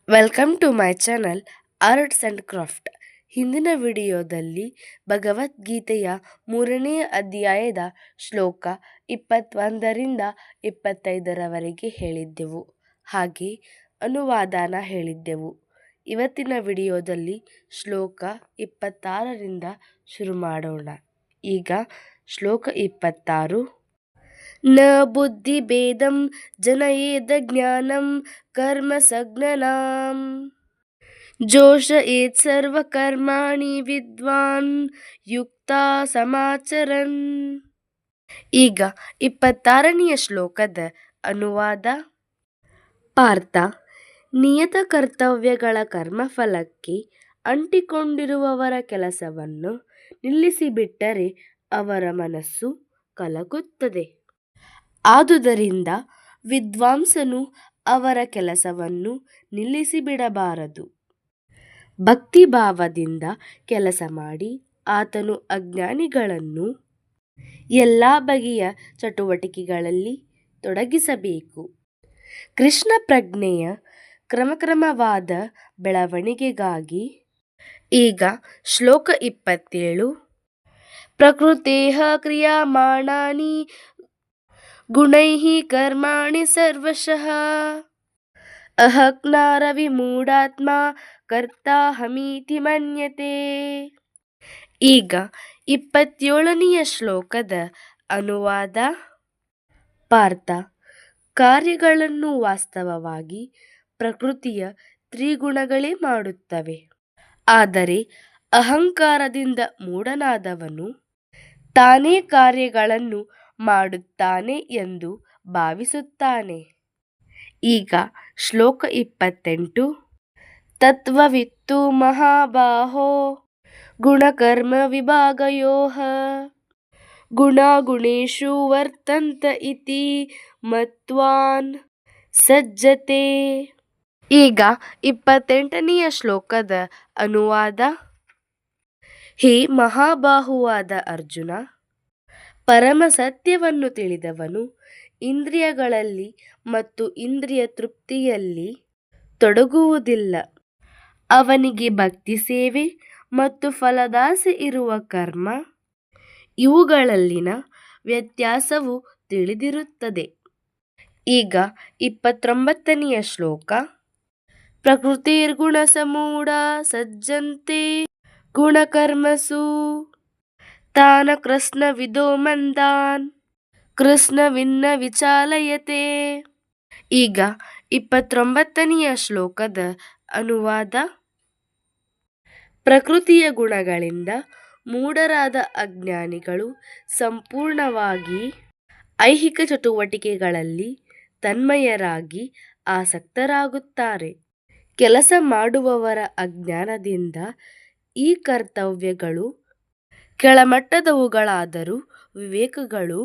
Welcome to my channel arts and craft. ಹಿಂದಿನ ವಿಡಿಯೋದಲ್ಲಿ ಭಗವದ್ಗೀತೆಯ 3ನೇ ಅಧ್ಯಾಯದ ಶ್ಲೋಕ 21ರಿಂದ 25ರವರೆಗೆ ಹೇಳಿದ್ದೆವು. ಹಾಗೆ ಅನುವಾದನ ಹೇಳಿದ್ದೆವು. ಇವತ್ತಿನ ವಿಡಿಯೋದಲ್ಲಿ ಶ್ಲೋಕ 26ರಿಂದ ಶುರು ಮಾಡೋಣ. ಈಗ ಶ್ಲೋಕ 26. ನ ಬುದ್ಧಿಭೇದಂ ಜನಯೇದ್ ಜ್ಞಾನಂ ಕರ್ಮ ಸಂಜ್ಞಾನಾಂ ಜೋಷಯೇತ್ ಸರ್ವಕರ್ಮಾಣಿ ವಿದ್ವಾನ್ ಯುಕ್ತ ಸಮಾಚರನ್. ಈಗ 26ನೆಯ ಶ್ಲೋಕದ ಅನುವಾದ. ಪಾರ್ಥ, ನಿಯತ ಕರ್ತವ್ಯಗಳ ಕರ್ಮಫಲಕ್ಕೆ ಅಂಟಿಕೊಂಡಿರುವವರ ಕೆಲಸವನ್ನು ನಿಲ್ಲಿಸಿಬಿಟ್ಟರೆ ಅವರ ಮನಸ್ಸು ಕಲಗುತ್ತದೆ. ಆದುದರಿಂದ ವಿದ್ವಾಂಸನು ಅವರ ಕೆಲಸವನ್ನು ನಿಲ್ಲಿಸಿಬಿಡಬಾರದು. ಭಕ್ತಿಭಾವದಿಂದ ಕೆಲಸ ಮಾಡಿ ಆತನು ಅಜ್ಞಾನಿಗಳನ್ನು ಎಲ್ಲ ಬಗೆಯ ಚಟುವಟಿಕೆಗಳಲ್ಲಿ ತೊಡಗಿಸಬೇಕು. ಕೃಷ್ಣ ಪ್ರಜ್ಞೆಯ ಕ್ರಮಕ್ರಮವಾದ ಬೆಳವಣಿಗೆಗಾಗಿ ಈಗ ಶ್ಲೋಕ 27. ಪ್ರಕೃತೇಃ ಕ್ರಿಯಮಾಣಾನಿ ಗುಣೈಃ ಕರ್ಮಾಣಿ ಸರ್ವಶಃ ಅಹಂಕಾರ ವಿಮೂಢಾತ್ಮ ಕರ್ತಾಹಮೀತಿ ಮನ್ಯತೆ. ಈಗ 27ನೆಯ ಶ್ಲೋಕದ ಅನುವಾದ. ಪಾರ್ಥ, ಕಾರ್ಯಗಳನ್ನು ವಾಸ್ತವವಾಗಿ ಪ್ರಕೃತಿಯ ತ್ರಿಗುಣಗಳೇ ಮಾಡುತ್ತವೆ. ಆದರೆ ಅಹಂಕಾರದಿಂದ ಮೂಢನಾದವನು ತಾನೇ ಕಾರ್ಯಗಳನ್ನು ಮಾಡುತ್ತಾನೆ ಎಂದು ಭಾವಿಸುತ್ತಾನೆ. ಈಗ ಶ್ಲೋಕ 28. ತತ್ವವಿತ್ತು ಮಹಾಬಾಹೋ ಗುಣಕರ್ಮ ವಿಭಾಗಯೋಃ ಗುಣಗುಣೇಷು ವರ್ತಂತ ಇತಿ ಮತ್ವಾನ್ ಸಜ್ಜತೆ. ಈಗ 28ನೆಯ ಶ್ಲೋಕದ ಅನುವಾದ. ಹೇ ಮಹಾಬಾಹುವಾದ ಅರ್ಜುನ, ಪರಮ ಸತ್ಯವನ್ನು ತಿಳಿದವನು ಇಂದ್ರಿಯಗಳಲ್ಲಿ ಮತ್ತು ಇಂದ್ರಿಯ ತೃಪ್ತಿಯಲ್ಲಿ ತೊಡಗುವುದಿಲ್ಲ. ಅವನಿಗೆ ಭಕ್ತಿ ಸೇವೆ ಮತ್ತು ಫಲದಾಸೆ ಇರುವ ಕರ್ಮ ಇವುಗಳಲ್ಲಿನ ವ್ಯತ್ಯಾಸವು ತಿಳಿದಿರುತ್ತದೆ. ಈಗ 29ನೆಯ ಶ್ಲೋಕ. ಪ್ರಕೃತಿರ್ಗುಣಸಮೂಢ ಸಜ್ಜಂತೆ ಗುಣಕರ್ಮಸು ತಾನ ಕೃಷ್ಣ ವಿದೋ ಮಂದಾನ್ ಕೃಷ್ಣವಿನ್ನ ವಿಚಾಲಯತೆ. ಈಗ 29ನೆಯ ಶ್ಲೋಕದ ಅನುವಾದ. ಪ್ರಕೃತಿಯ ಗುಣಗಳಿಂದ ಮೂಢರಾದ ಅಜ್ಞಾನಿಗಳು ಸಂಪೂರ್ಣವಾಗಿ ಐಹಿಕ ಚಟುವಟಿಕೆಗಳಲ್ಲಿ ತನ್ಮಯರಾಗಿ ಆಸಕ್ತರಾಗುತ್ತಾರೆ. ಕೆಲಸ ಮಾಡುವವರ ಅಜ್ಞಾನದಿಂದ ಈ ಕರ್ತವ್ಯಗಳು ಕೆಳಮಟ್ಟದವುಗಳಾದರೂ ವಿವೇಕಗಳು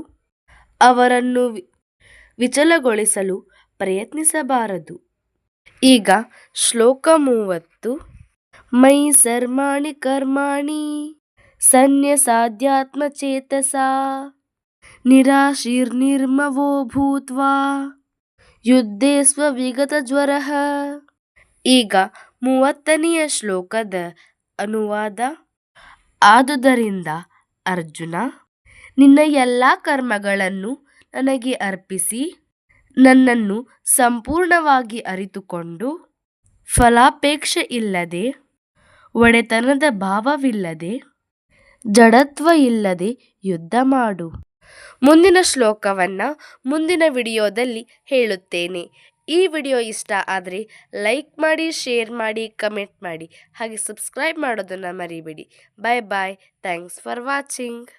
ಅವರನ್ನು ವಿಚಲಗೊಳಿಸಲು ಪ್ರಯತ್ನಿಸಬಾರದು. ಈಗ ಶ್ಲೋಕ 30. ಮೈ ಸರ್ವಾಣಿ ಕರ್ಮಾಣಿ ಸನ್ಯಸಾಧ್ಯಾತ್ಮಚೇತಸಾ ನಿರಾಶೀರ್ನಿರ್ಮಮೋ ಭೂತ್ವಾ ಯುದ್ಧೇ ಸ್ವವಿಗತಜ್ವರಃ. ಈಗ 30ನೆಯ ಶ್ಲೋಕದ ಅನುವಾದ. ಆದುದರಿಂದ ಅರ್ಜುನ, ನಿನ್ನ ಎಲ್ಲ ಕರ್ಮಗಳನ್ನು ನನಗೆ ಅರ್ಪಿಸಿ ನನ್ನನ್ನು ಸಂಪೂರ್ಣವಾಗಿ ಅರಿತುಕೊಂಡು ಫಲಾಪೇಕ್ಷೆ ಇಲ್ಲದೆ, ಒಡೆತನದ ಭಾವವಿಲ್ಲದೆ, ಜಡತ್ವ ಇಲ್ಲದೆ ಯುದ್ಧ ಮಾಡು. ಮುಂದಿನ ಶ್ಲೋಕವನ್ನು ಮುಂದಿನ ವಿಡಿಯೋದಲ್ಲಿ ಹೇಳುತ್ತೇನೆ. ಈ ವಿಡಿಯೋ ಇಷ್ಟ ಆದರೆ ಲೈಕ್ ಮಾಡಿ, ಶೇರ್ ಮಾಡಿ, ಕಮೆಂಟ್ ಮಾಡಿ, ಹಾಗೆ ಸಬ್ಸ್ಕ್ರೈಬ್ ಮಾಡೋದನ್ನು ಮರಿಬೇಡಿ. Bye bye. Thanks for watching.